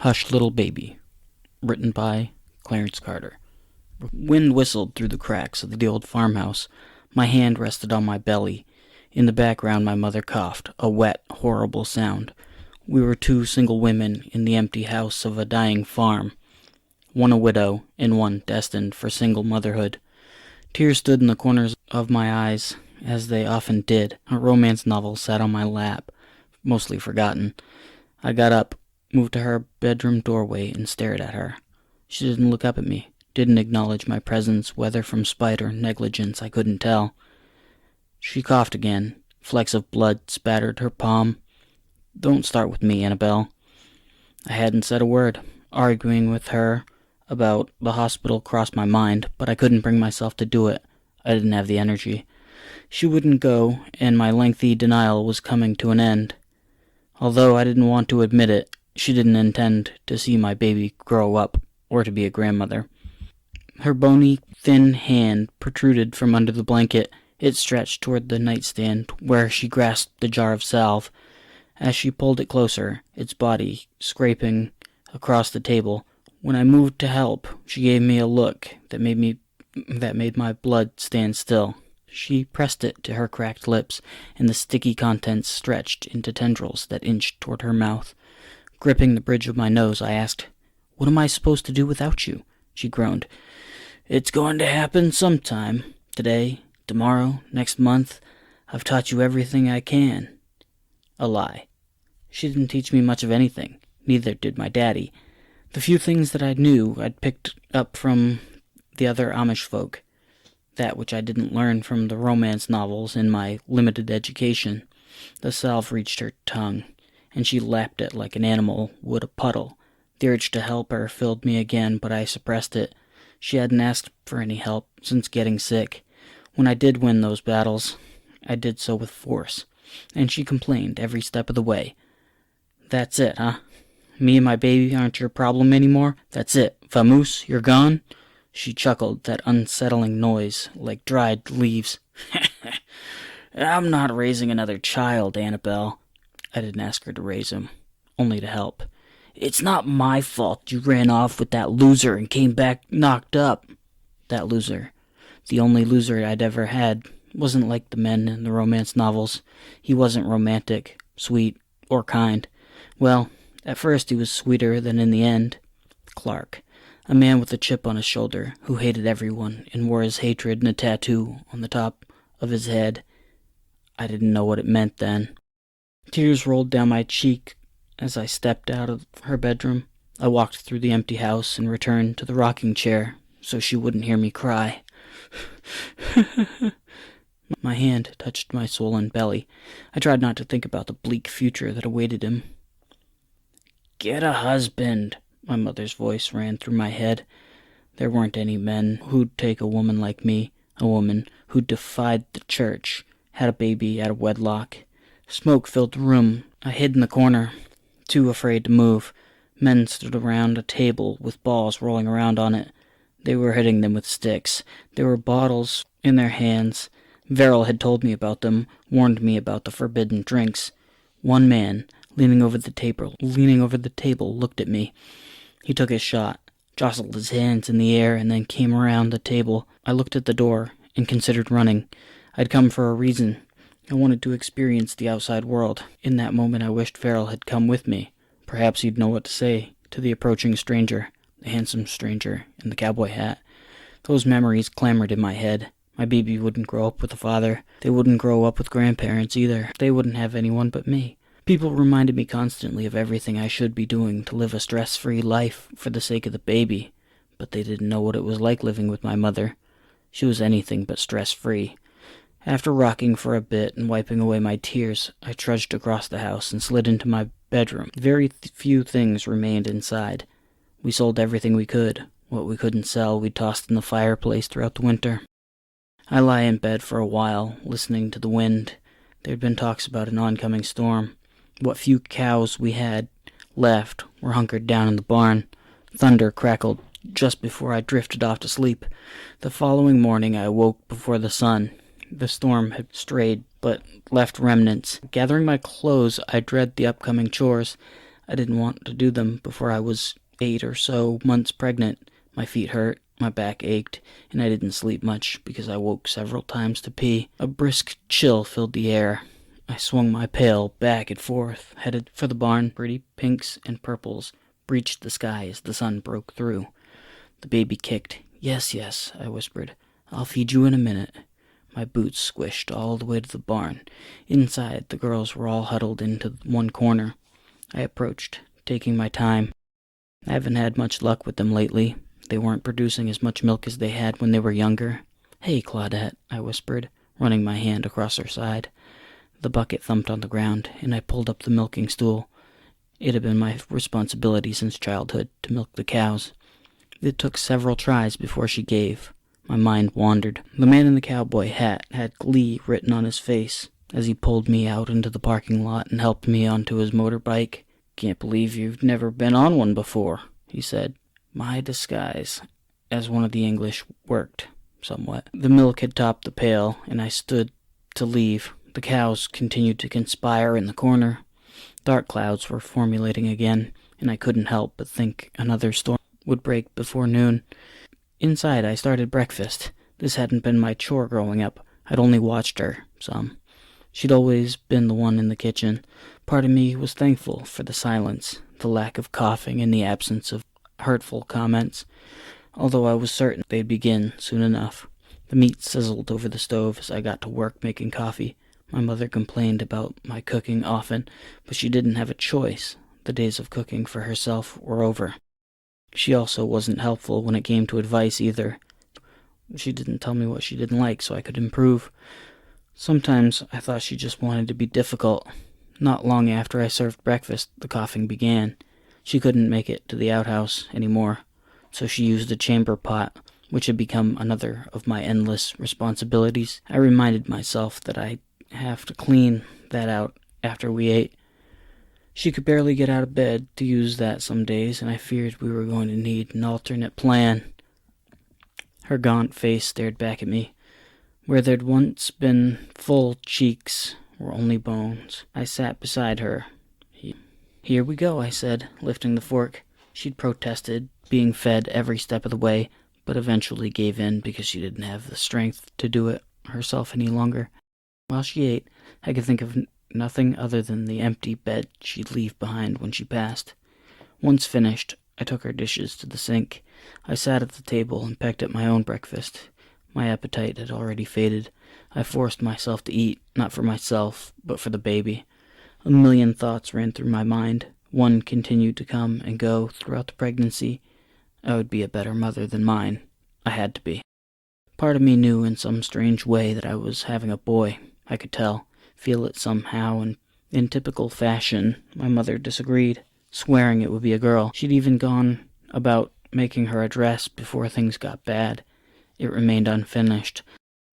Hush Little Baby, written by Clarence Carter. Wind whistled through the cracks of the old farmhouse. My hand rested on my belly. In the background my mother coughed, a wet, horrible sound. We were two single women in the empty house of a dying farm, one a widow and one destined for single motherhood. Tears stood in the corners of my eyes, as they often did. A romance novel sat on my lap, mostly forgotten. I got up, moved to her bedroom doorway, and stared at her. She didn't look up at me, didn't acknowledge my presence, whether from spite or negligence I couldn't tell. She coughed again. Flecks of blood spattered her palm. "Don't start with me, Annabelle." I hadn't said a word. Arguing with her about the hospital crossed my mind, but I couldn't bring myself to do it. I didn't have the energy. She wouldn't go, and my lengthy denial was coming to an end. Although I didn't want to admit it, she didn't intend to see my baby grow up, or to be a grandmother. Her bony, thin hand protruded from under the blanket. It stretched toward the nightstand, where she grasped the jar of salve. As she pulled it closer, its body scraping across the table, when I moved to help, she gave me a look that made my blood stand still. She pressed it to her cracked lips, and the sticky contents stretched into tendrils that inched toward her mouth. Gripping the bridge of my nose, I asked, "What am I supposed to do without you?" She groaned. "It's going to happen sometime. Today, tomorrow, next month. I've taught you everything I can." A lie. She didn't teach me much of anything. Neither did my daddy. The few things that I knew I'd picked up from the other Amish folk. That which I didn't learn from the romance novels in my limited education. The salve reached her tongue, and she lapped it like an animal would a puddle. The urge to help her filled me again, but I suppressed it. She hadn't asked for any help since getting sick. When I did win those battles, I did so with force, and she complained every step of the way. "That's it, huh? Me and my baby aren't your problem anymore? That's it. Vamoose, you're gone?" She chuckled, that unsettling noise, like dried leaves. "I'm not raising another child, Annabelle." I didn't ask her to raise him, only to help. "It's not my fault you ran off with that loser and came back knocked up." That loser, the only loser I'd ever had, wasn't like the men in the romance novels. He wasn't romantic, sweet, or kind. Well, at first he was sweeter than in the end. Clark, a man with a chip on his shoulder, who hated everyone and wore his hatred in a tattoo on the top of his head. I didn't know what it meant then. Tears rolled down my cheek as I stepped out of her bedroom. I walked through the empty house and returned to the rocking chair so she wouldn't hear me cry. My hand touched my swollen belly. I tried not to think about the bleak future that awaited him. "Get a husband," my mother's voice ran through my head. There weren't any men who'd take a woman like me, a woman who'd defied the church, had a baby out of wedlock. Smoke filled the room. I hid in the corner, too afraid to move. Men stood around a table with balls rolling around on it. They were hitting them with sticks. There were bottles in their hands. Verrill had told me about them, warned me about the forbidden drinks. One man, leaning over the table, looked at me. He took his shot, jostled his hands in the air, and then came around the table. I looked at the door and considered running. I'd come for a reason. I wanted to experience the outside world. In that moment I wished Verrill had come with me. Perhaps he'd know what to say to the approaching stranger, the handsome stranger in the cowboy hat. Those memories clamored in my head. My baby wouldn't grow up with a father. They wouldn't grow up with grandparents either. They wouldn't have anyone but me. People reminded me constantly of everything I should be doing to live a stress-free life for the sake of the baby, but they didn't know what it was like living with my mother. She was anything but stress-free. After rocking for a bit and wiping away my tears, I trudged across the house and slid into my bedroom. Very few things remained inside. We sold everything we could. What we couldn't sell, we tossed in the fireplace throughout the winter. I lay in bed for a while, listening to the wind. There had been talks about an oncoming storm. What few cows we had left were hunkered down in the barn. Thunder crackled just before I drifted off to sleep. The following morning I awoke before the sun. The storm had strayed, but left remnants. Gathering my clothes, I dread the upcoming chores. I didn't want to do them before I was 8 or so months pregnant. My feet hurt, my back ached, and I didn't sleep much because I woke several times to pee. A brisk chill filled the air. I swung my pail back and forth, headed for the barn. Pretty pinks and purples breached the sky as the sun broke through. The baby kicked. Yes, yes, I whispered. I'll feed you in a minute. My boots squished all the way to the barn. Inside, the girls were all huddled into one corner. I approached, taking my time. I haven't had much luck with them lately. They weren't producing as much milk as they had when they were younger. Hey, Claudette, I whispered, running my hand across her side. The bucket thumped on the ground, and I pulled up the milking stool. It had been my responsibility since childhood to milk the cows. It took several tries before she gave. My mind wandered. The man in the cowboy hat had glee written on his face as he pulled me out into the parking lot and helped me onto his motorbike. Can't believe you've never been on one before, he said. My disguise as one of the English worked somewhat. The milk had topped the pail, and I stood to leave. The cows continued to conspire in the corner. Dark clouds were formulating again, and I couldn't help but think another storm would break before noon. Inside, I started breakfast. This hadn't been my chore growing up. I'd only watched her some. She'd always been the one in the kitchen. Part of me was thankful for the silence, the lack of coughing, and the absence of hurtful comments, although I was certain they'd begin soon enough. The meat sizzled over the stove as I got to work making coffee. My mother complained about my cooking often, but she didn't have a choice. The days of cooking for herself were over. She also wasn't helpful when it came to advice either. She didn't tell me what she didn't like so I could improve. Sometimes I thought she just wanted to be difficult. Not long after I served breakfast, the coughing began. She couldn't make it to the outhouse anymore, so she used a chamber pot, which had become another of my endless responsibilities. I reminded myself that I'd have to clean that out after we ate. She could barely get out of bed to use that some days, and I feared we were going to need an alternate plan. Her gaunt face stared back at me. Where there'd once been full cheeks were only bones. I sat beside her. Here we go, I said, lifting the fork. She'd protested, being fed every step of the way, but eventually gave in because she didn't have the strength to do it herself any longer. While she ate, I could think of nothing other than the empty bed she'd leave behind when she passed. Once finished, I took her dishes to the sink. I sat at the table and pecked at my own breakfast. My appetite had already faded. I forced myself to eat, not for myself, but for the baby. A million thoughts ran through my mind. One continued to come and go throughout the pregnancy. I would be a better mother than mine. I had to be. Part of me knew in some strange way that I was having a boy. I could tell, feel it somehow, and in typical fashion, my mother disagreed, swearing it would be a girl. She'd even gone about making her a dress before things got bad. It remained unfinished.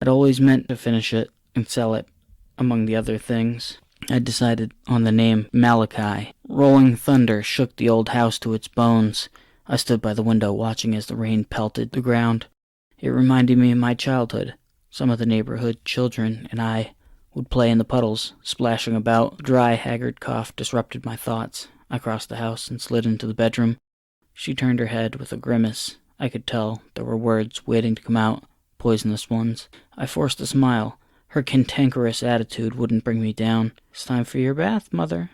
I'd always meant to finish it and sell it, among the other things. I decided on the name Malachi. Rolling thunder shook the old house to its bones. I stood by the window watching as the rain pelted the ground. It reminded me of my childhood. Some of the neighborhood children and I would play in the puddles, splashing about. A dry, haggard cough disrupted my thoughts. I crossed the house and slid into the bedroom. She turned her head with a grimace. I could tell there were words waiting to come out, poisonous ones. I forced a smile. Her cantankerous attitude wouldn't bring me down. It's time for your bath, Mother.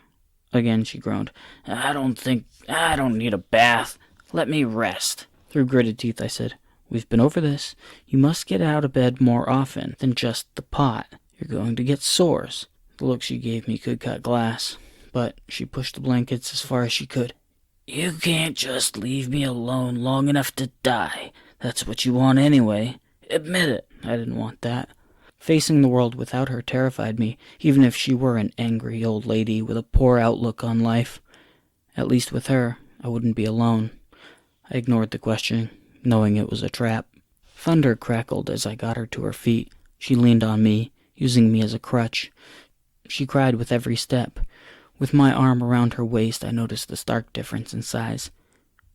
Again she groaned. I don't need a bath. Let me rest. Through gritted teeth I said, We've been over this. You must get out of bed more often than just the pot. You're going to get sores. The look she gave me could cut glass, but she pushed the blankets as far as she could. You can't just leave me alone long enough to die. That's what you want anyway. Admit it. I didn't want that. Facing the world without her terrified me, even if she were an angry old lady with a poor outlook on life. At least with her, I wouldn't be alone. I ignored the question, knowing it was a trap. Thunder crackled as I got her to her feet. She leaned on me, using me as a crutch. She cried with every step. With my arm around her waist, I noticed a stark difference in size.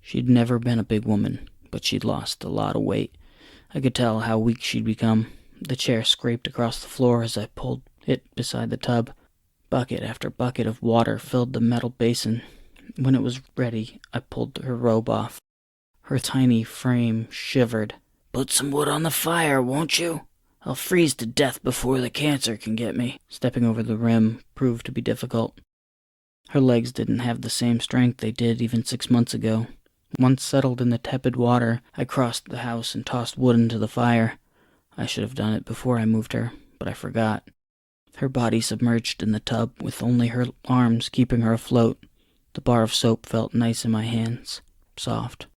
She'd never been a big woman, but she'd lost a lot of weight. I could tell how weak she'd become. The chair scraped across the floor as I pulled it beside the tub. Bucket after bucket of water filled the metal basin. When it was ready, I pulled her robe off. Her tiny frame shivered. "Put some wood on the fire, won't you? I'll freeze to death before the cancer can get me." Stepping over the rim proved to be difficult. Her legs didn't have the same strength they did even 6 months ago. Once settled in the tepid water, I crossed the house and tossed wood into the fire. I should have done it before I moved her, but I forgot. Her body submerged in the tub, with only her arms keeping her afloat. The bar of soap felt nice in my hands, soft.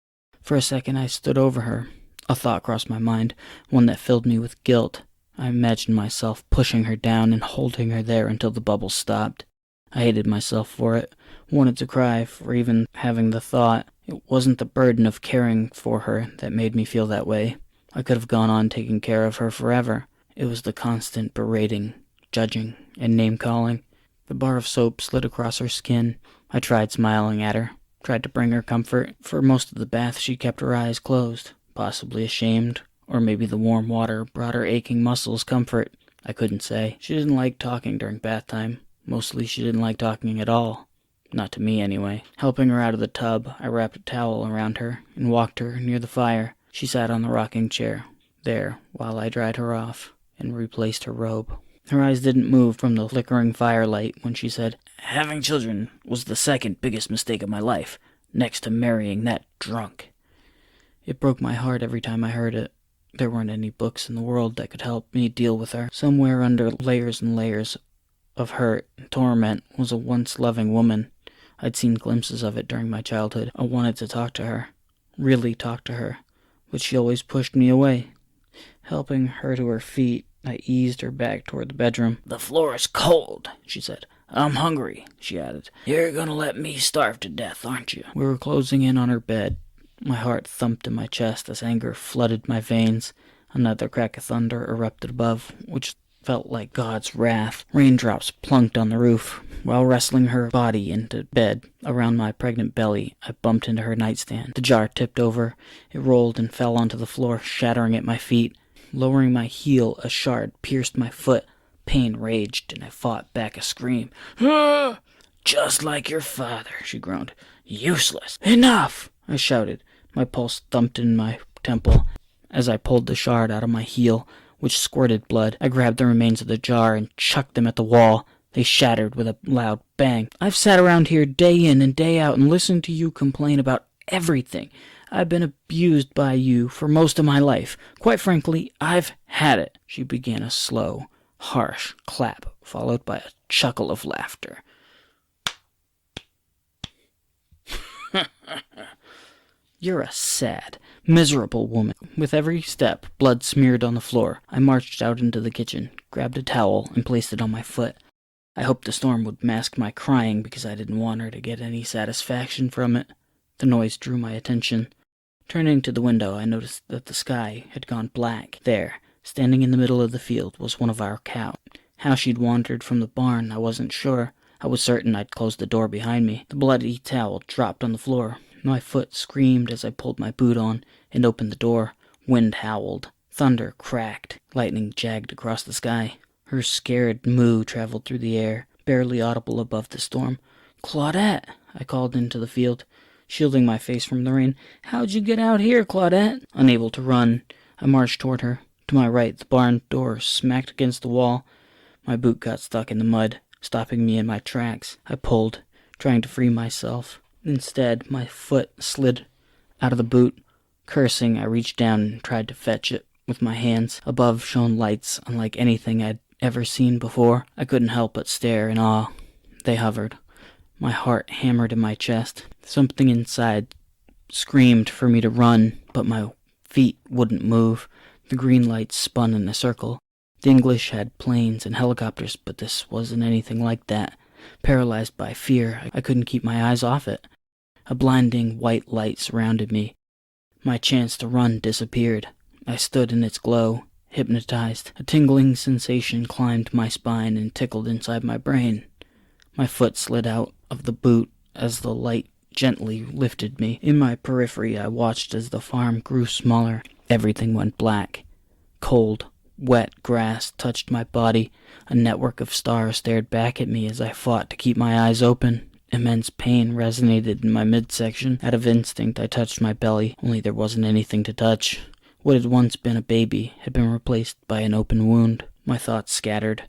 For a second I stood over her. A thought crossed my mind, one that filled me with guilt. I imagined myself pushing her down and holding her there until the bubbles stopped. I hated myself for it, wanted to cry for even having the thought. It wasn't the burden of caring for her that made me feel that way. I could have gone on taking care of her forever. It was the constant berating, judging, and name-calling. The bar of soap slid across her skin. I tried smiling at her, tried to bring her comfort. For most of the bath she kept her eyes closed, possibly ashamed, or maybe the warm water brought her aching muscles comfort. I couldn't say. She didn't like talking during bath time. Mostly she didn't like talking at all. Not to me, anyway. Helping her out of the tub, I wrapped a towel around her and walked her near the fire. She sat on the rocking chair, there, while I dried her off and replaced her robe. Her eyes didn't move from the flickering firelight when she said, "Having children was the second biggest mistake of my life, next to marrying that drunk." It broke my heart every time I heard it. There weren't any books in the world that could help me deal with her. Somewhere under layers and layers of hurt and torment was a once loving woman. I'd seen glimpses of it during my childhood. I wanted to talk to her, really talk to her, but she always pushed me away. Helping her to her feet, I eased her back toward the bedroom. "The floor is cold," she said. "I'm hungry," she added. "You're gonna let me starve to death, aren't you?" We were closing in on her bed. My heart thumped in my chest as anger flooded my veins. Another crack of thunder erupted above, which felt like God's wrath. Raindrops plunked on the roof. While wrestling her body into bed around my pregnant belly, I bumped into her nightstand. The jar tipped over. It rolled and fell onto the floor, shattering at my feet. Lowering my heel, a shard pierced my foot. Pain raged, and I fought back a scream. "Ah! Just like your father," she groaned. "Useless." "Enough!" I shouted. My pulse thumped in my temple as I pulled the shard out of my heel, which squirted blood. I grabbed the remains of the jar and chucked them at the wall. They shattered with a loud bang. "I've sat around here day in and day out and listened to you complain about everything. I've been abused by you for most of my life. Quite frankly, I've had it." She began a slow, harsh clap, followed by a chuckle of laughter. "You're a sad, miserable woman." With every step, blood smeared on the floor. I marched out into the kitchen, grabbed a towel, and placed it on my foot. I hoped the storm would mask my crying because I didn't want her to get any satisfaction from it. The noise drew my attention. Turning to the window, I noticed that the sky had gone black. There, standing in the middle of the field, was one of our cows. How she'd wandered from the barn, I wasn't sure. I was certain I'd closed the door behind me. The bloody towel dropped on the floor. My foot screamed as I pulled my boot on and opened the door. Wind howled. Thunder cracked. Lightning jagged across the sky. Her scared moo traveled through the air, barely audible above the storm. "Claudette!" I called into the field, shielding my face from the rain. "How'd you get out here, Claudette?" Unable to run, I marched toward her. To my right, the barn door smacked against the wall. My boot got stuck in the mud, stopping me in my tracks. I pulled, trying to free myself. Instead, my foot slid out of the boot. Cursing, I reached down and tried to fetch it with my hands. Above shone lights unlike anything I'd ever seen before. I couldn't help but stare in awe. They hovered. My heart hammered in my chest. Something inside screamed for me to run, but my feet wouldn't move. The green lights spun in a circle. The English had planes and helicopters, but this wasn't anything like that. Paralyzed by fear, I couldn't keep my eyes off it. A blinding white light surrounded me. My chance to run disappeared. I stood in its glow, hypnotized. A tingling sensation climbed my spine and tickled inside my brain. My foot slid out of the boot as the light gently lifted me. In my periphery, I watched as the farm grew smaller. Everything went black. Cold, wet grass touched my body. A network of stars stared back at me as I fought to keep my eyes open. Immense pain resonated in my midsection. Out of instinct, I touched my belly, only there wasn't anything to touch. What had once been a baby had been replaced by an open wound. My thoughts scattered.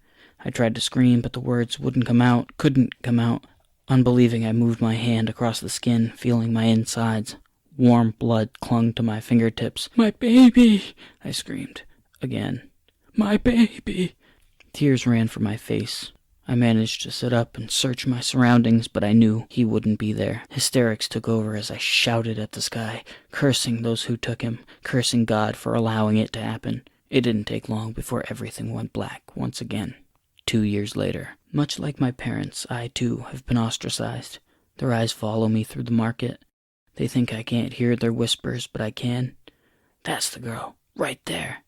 I tried to scream, but the words couldn't come out. Unbelieving, I moved my hand across the skin, feeling my insides. Warm blood clung to my fingertips. "My baby!" I screamed. Again. "My baby!" Tears ran from my face. I managed to sit up and search my surroundings, but I knew he wouldn't be there. Hysterics took over as I shouted at the sky, cursing those who took him, cursing God for allowing it to happen. It didn't take long before everything went black once again. 2 years later. Much like my parents, I too have been ostracized. Their eyes follow me through the market. They think I can't hear their whispers, but I can. "That's the girl, right there,"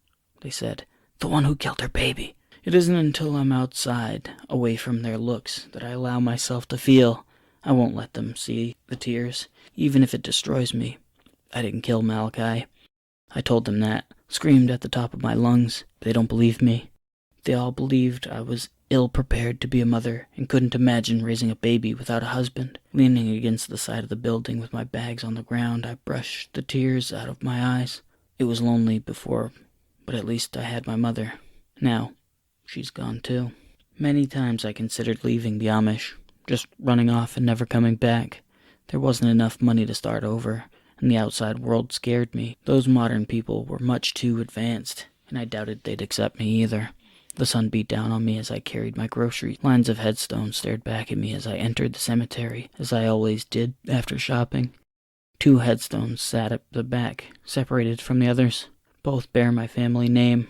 they said. "The one who killed her baby." It isn't until I'm outside, away from their looks, that I allow myself to feel. I won't let them see the tears, even if it destroys me. I didn't kill Malachi. I told them that, screamed at the top of my lungs. They don't believe me. They all believed I was ill-prepared to be a mother and couldn't imagine raising a baby without a husband. Leaning against the side of the building with my bags on the ground, I brushed the tears out of my eyes. It was lonely before, but at least I had my mother. Now, she's gone too. Many times I considered leaving the Amish, just running off and never coming back. There wasn't enough money to start over, and the outside world scared me. Those modern people were much too advanced, and I doubted they'd accept me either. The sun beat down on me as I carried my groceries. Lines of headstones stared back at me as I entered the cemetery, as I always did after shopping. 2 headstones sat at the back, separated from the others. Both bear my family name.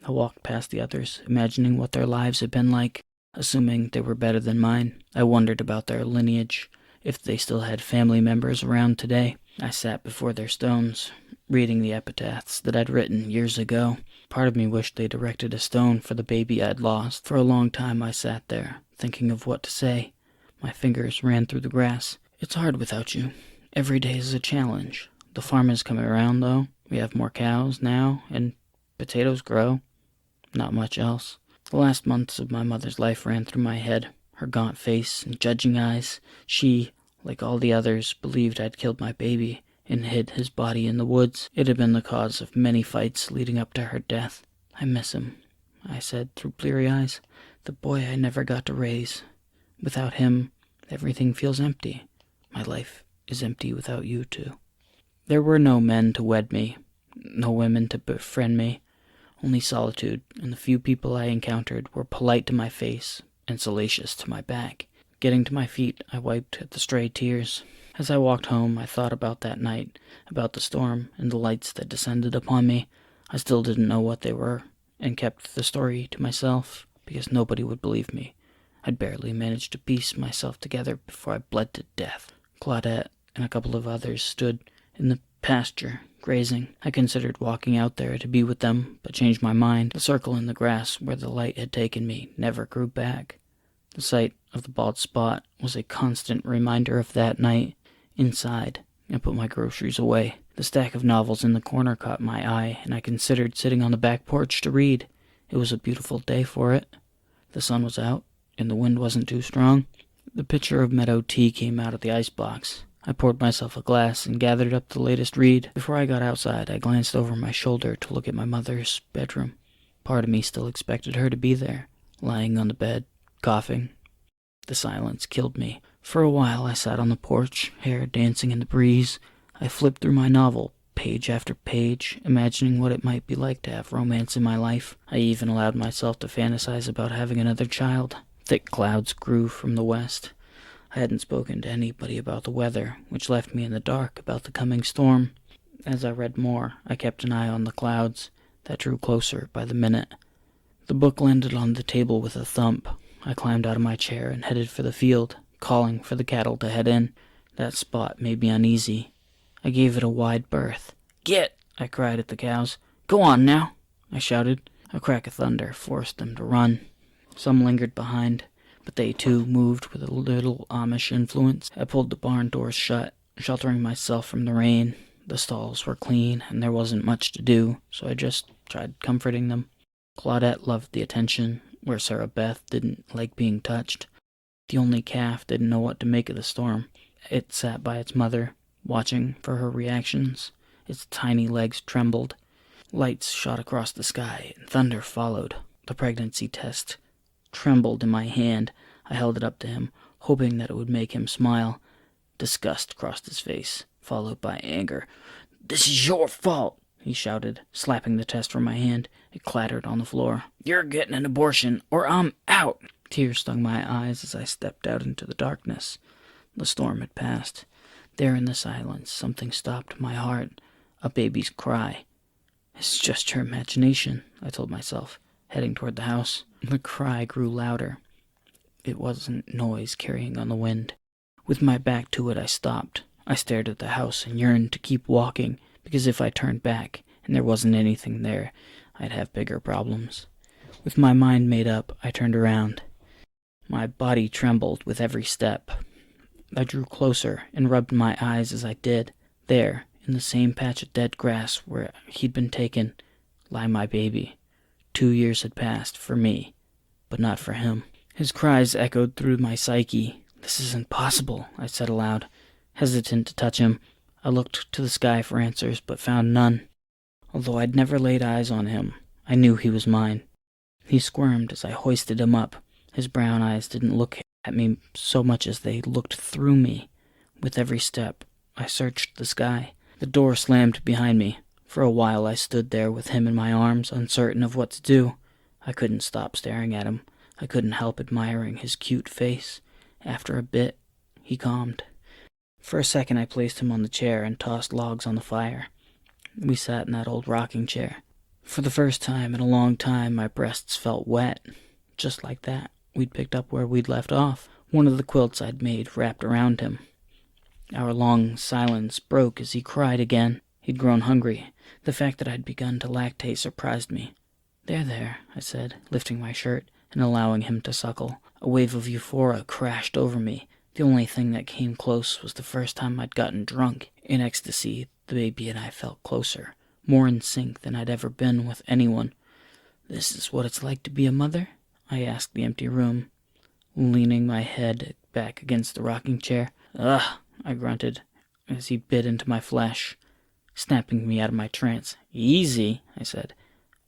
I walked past the others, imagining what their lives had been like, assuming they were better than mine. I wondered about their lineage, if they still had family members around today. I sat before their stones, reading the epitaphs that I'd written years ago. Part of me wished they'd erected a stone for the baby I'd lost. For a long time I sat there, thinking of what to say. My fingers ran through the grass. "It's hard without you. Every day is a challenge. The farm is coming around, though. We have more cows now, and potatoes grow. Not much else." The last months of my mother's life ran through my head. Her gaunt face and judging eyes. She, like all the others, believed I'd killed my baby and hid his body in the woods. It had been the cause of many fights leading up to her death. "I miss him," I said through bleary eyes. "The boy I never got to raise. Without him, everything feels empty. My life is empty without you two." There were no men to wed me, no women to befriend me, only solitude, and the few people I encountered were polite to my face and salacious to my back. Getting to my feet, I wiped at the stray tears. As I walked home, I thought about that night, about the storm and the lights that descended upon me. I still didn't know what they were, and kept the story to myself, because nobody would believe me. I'd barely managed to piece myself together before I bled to death. Claudette and a couple of others stood in the pasture, grazing. I considered walking out there to be with them, but changed my mind. The circle in the grass where the light had taken me never grew back. The sight of the bald spot was a constant reminder of that night. Inside, I put my groceries away. The stack of novels in the corner caught my eye, and I considered sitting on the back porch to read. It was a beautiful day for it. The sun was out, and the wind wasn't too strong. The pitcher of meadow tea came out of the icebox. I poured myself a glass and gathered up the latest read. Before I got outside, I glanced over my shoulder to look at my mother's bedroom. Part of me still expected her to be there, lying on the bed, coughing. The silence killed me. For a while I sat on the porch, hair dancing in the breeze. I flipped through my novel, page after page, imagining what it might be like to have romance in my life. I even allowed myself to fantasize about having another child. Thick clouds grew from the west. I hadn't spoken to anybody about the weather, which left me in the dark about the coming storm. As I read more, I kept an eye on the clouds that drew closer by the minute. The book landed on the table with a thump. I climbed out of my chair and headed for the field, calling for the cattle to head in. That spot made me uneasy. I gave it a wide berth. "Get!" I cried at the cows. "Go on now!" I shouted. A crack of thunder forced them to run. Some lingered behind, but they too moved with a little Amish influence. I pulled the barn doors shut, sheltering myself from the rain. The stalls were clean, and there wasn't much to do, so I just tried comforting them. Claudette loved the attention, where Sarah Beth didn't like being touched. The only calf didn't know what to make of the storm. It sat by its mother, watching for her reactions. Its tiny legs trembled. Lights shot across the sky, and thunder followed. The pregnancy test trembled in my hand. I held it up to him, hoping that it would make him smile. Disgust crossed his face, followed by anger. "This is your fault," he shouted, slapping the test from my hand. It clattered on the floor. "You're getting an abortion, or I'm out." Tears stung my eyes as I stepped out into the darkness. The storm had passed. There in the silence, something stopped my heart. A baby's cry. "It's just your imagination," I told myself, heading toward the house. The cry grew louder. It wasn't noise carrying on the wind. With my back to it, I stopped. I stared at the house and yearned to keep walking, because if I turned back and there wasn't anything there, I'd have bigger problems. With my mind made up, I turned around. My body trembled with every step. I drew closer and rubbed my eyes as I did. There, in the same patch of dead grass where he'd been taken, lay my baby. 2 years had passed, for me, but not for him. His cries echoed through my psyche. "This isn't possible," I said aloud, hesitant to touch him. I looked to the sky for answers, but found none. Although I'd never laid eyes on him, I knew he was mine. He squirmed as I hoisted him up. His brown eyes didn't look at me so much as they looked through me. With every step, I searched the sky. The door slammed behind me. For a while I stood there with him in my arms, uncertain of what to do. I couldn't stop staring at him. I couldn't help admiring his cute face. After a bit, he calmed. For a second I placed him on the chair and tossed logs on the fire. We sat in that old rocking chair. For the first time in a long time, my breasts felt wet. Just like that, we'd picked up where we'd left off. One of the quilts I'd made wrapped around him. Our long silence broke as he cried again. He'd grown hungry. The fact that I'd begun to lactate surprised me. There, I said, lifting my shirt and allowing him to suckle. A wave of euphoria crashed over me. The only thing that came close was the first time I'd gotten drunk. In ecstasy, the baby and I felt closer, more in sync than I'd ever been with anyone. "This is what it's like to be a mother?" I asked the empty room, leaning my head back against the rocking chair. "Ugh," I grunted as he bit into my flesh, snapping me out of my trance. "Easy," I said.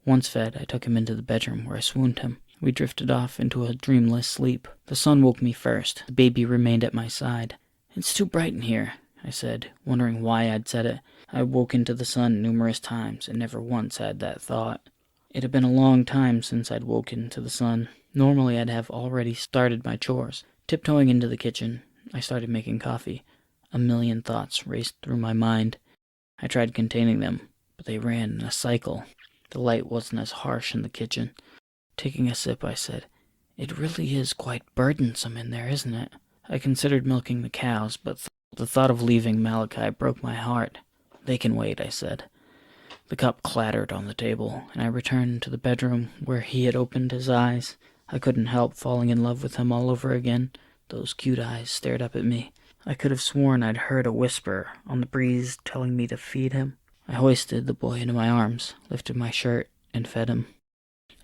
Once fed, I took him into the bedroom where I swooned him. We drifted off into a dreamless sleep. The sun woke me first. The baby remained at my side. "It's too bright in here," I said, wondering why I'd said it. I woke into the sun numerous times and never once had that thought. It had been a long time since I'd woken to the sun. Normally I'd have already started my chores. Tiptoeing into the kitchen, I started making coffee. A million thoughts raced through my mind. I tried containing them, but they ran in a cycle. The light wasn't as harsh in the kitchen. Taking a sip, I said, "It really is quite burdensome in there, isn't it?" I considered milking the cows, but the thought of leaving Malachi broke my heart. "They can wait," I said. The cup clattered on the table, and I returned to the bedroom where he had opened his eyes. I couldn't help falling in love with him all over again. Those cute eyes stared up at me. I could have sworn I'd heard a whisper on the breeze telling me to feed him. I hoisted the boy into my arms, lifted my shirt, and fed him.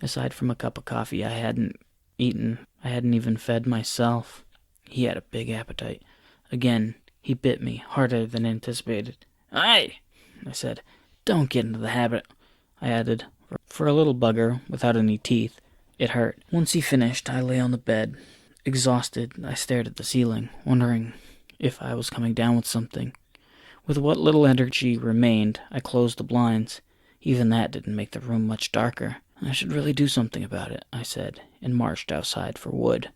Aside from a cup of coffee I hadn't eaten, I hadn't even fed myself. He had a big appetite. Again, he bit me harder than anticipated. "Aye," I said. "Don't get into the habit," I added. For a little bugger without any teeth, it hurt. Once he finished, I lay on the bed. Exhausted, I stared at the ceiling, wondering if I was coming down with something. With what little energy remained, I closed the blinds. Even that didn't make the room much darker. "I should really do something about it," I said, and marched outside for wood.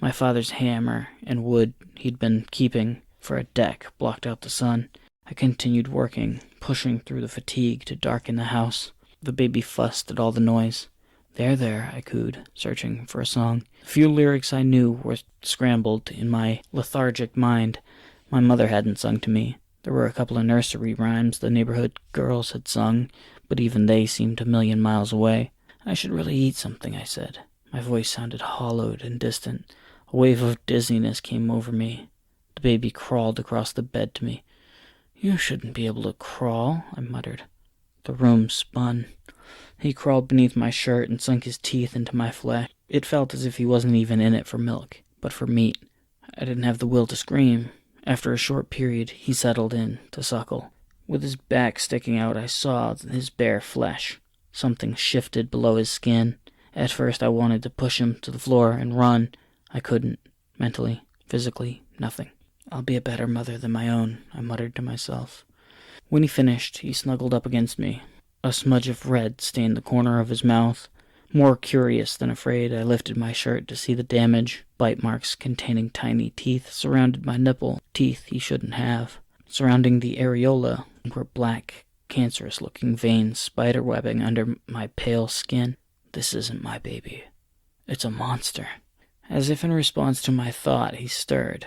My father's hammer and wood he'd been keeping for a deck blocked out the sun. I continued working, pushing through the fatigue to darken the house. The baby fussed at all the noise. There, I cooed, searching for a song. The few lyrics I knew were scrambled in my lethargic mind. My mother hadn't sung to me. There were a couple of nursery rhymes the neighborhood girls had sung, but even they seemed a million miles away. "I should really eat something," I said. My voice sounded hollowed and distant. A wave of dizziness came over me. The baby crawled across the bed to me. "You shouldn't be able to crawl," I muttered. The room spun. He crawled beneath my shirt and sunk his teeth into my flesh. It felt as if he wasn't even in it for milk. but for meat. I didn't have the will to scream. After a short period, he settled in to suckle. With his back sticking out, I saw his bare flesh. Something shifted below his skin. At first, I wanted to push him to the floor and run. I couldn't. Mentally, physically, nothing. I'll be a better mother than my own, I muttered to myself. When he finished, he snuggled up against me. A smudge of red stained the corner of his mouth. More curious than afraid, I lifted my shirt to see the damage. Bite marks containing tiny teeth surrounded my nipple, teeth he shouldn't have. Surrounding the areola were black, cancerous-looking veins spiderwebbing under my pale skin. This isn't my baby. It's a monster. As if in response to my thought, he stirred.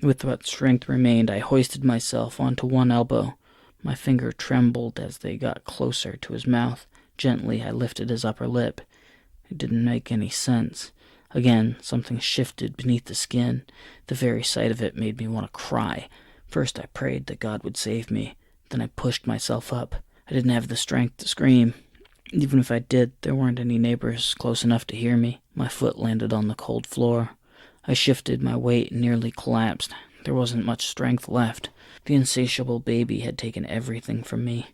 With what strength remained, I hoisted myself onto one elbow. My finger trembled as they got closer to his mouth. Gently, I lifted his upper lip. It didn't make any sense. Again, something shifted beneath the skin. The very sight of it made me want to cry. First, I prayed that God would save me. Then I pushed myself up. I didn't have the strength to scream. Even if I did, there weren't any neighbors close enough to hear me. My foot landed on the cold floor. I shifted my weight and nearly collapsed. There wasn't much strength left. The insatiable baby had taken everything from me.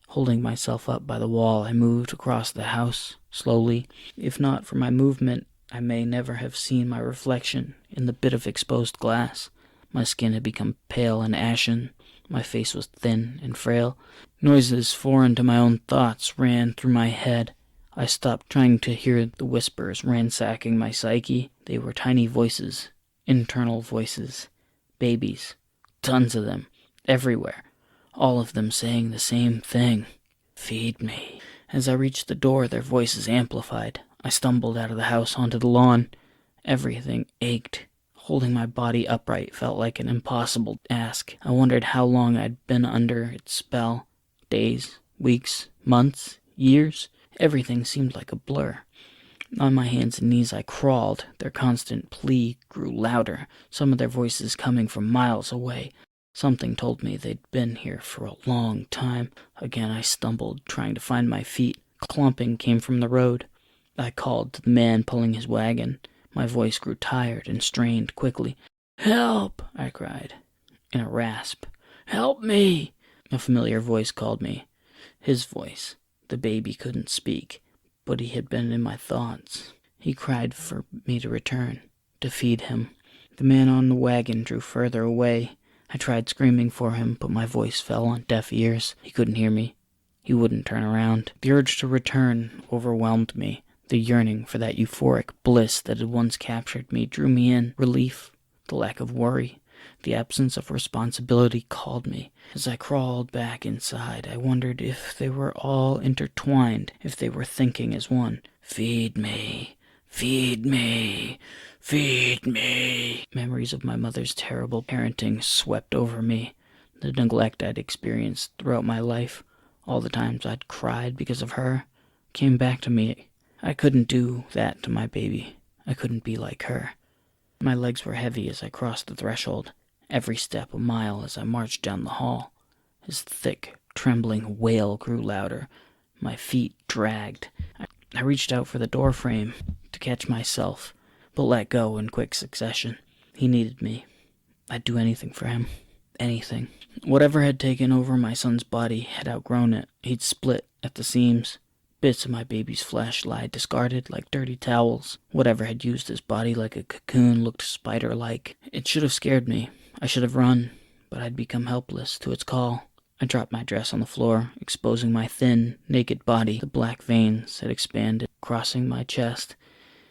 Holding myself up by the wall, I moved across the house, slowly. If not for my movement, I may never have seen my reflection in the bit of exposed glass. My skin had become pale and ashen. My face was thin and frail. Noises foreign to my own thoughts ran through my head. I stopped trying to hear the whispers ransacking my psyche. They were tiny voices, internal voices, babies, tons of them, everywhere. All of them saying the same thing. Feed me. As I reached the door, their voices amplified. I stumbled out of the house onto the lawn. Everything ached. Holding my body upright felt like an impossible task. I wondered how long I'd been under its spell. Days, weeks, months, years. Everything seemed like a blur. On my hands and knees I crawled. Their constant plea grew louder, some of their voices coming from miles away. Something told me they'd been here for a long time. Again I stumbled, trying to find my feet. Clumping came from the road. I called to the man pulling his wagon. My voice grew tired and strained quickly. "Help!" I cried, in a rasp. "Help me!" A familiar voice called me. His voice. The baby couldn't speak, but he had been in my thoughts. He cried for me to return, to feed him. The man on the wagon drew further away. I tried screaming for him, but my voice fell on deaf ears. He couldn't hear me. He wouldn't turn around. The urge to return overwhelmed me. The yearning for that euphoric bliss that had once captured me drew me in. Relief, the lack of worry, the absence of responsibility called me. As I crawled back inside, I wondered if they were all intertwined, if they were thinking as one. Feed me, feed me, feed me. Memories of my mother's terrible parenting swept over me. The neglect I'd experienced throughout my life, all the times I'd cried because of her, came back to me. I couldn't do that to my baby. I couldn't be like her. My legs were heavy as I crossed the threshold, every step a mile as I marched down the hall. His thick, trembling wail grew louder. My feet dragged. I reached out for the doorframe to catch myself, but let go in quick succession. He needed me. I'd do anything for him. Anything. Whatever had taken over my son's body had outgrown it. He'd split at the seams. Bits of my baby's flesh lay discarded like dirty towels. Whatever had used his body like a cocoon looked spider-like. It should have scared me. I should have run, but I'd become helpless to its call. I dropped my dress on the floor, exposing my thin, naked body. The black veins had expanded, crossing my chest.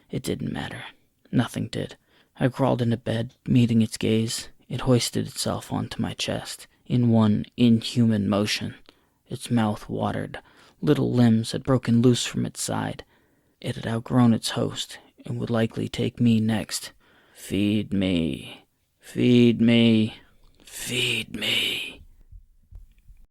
It didn't matter. Nothing did. I crawled into bed, meeting its gaze. It hoisted itself onto my chest, in one inhuman motion. Its mouth watered. Little limbs had broken loose from its side. It had outgrown its host, and would likely take me next. Feed me. Feed me. Feed me.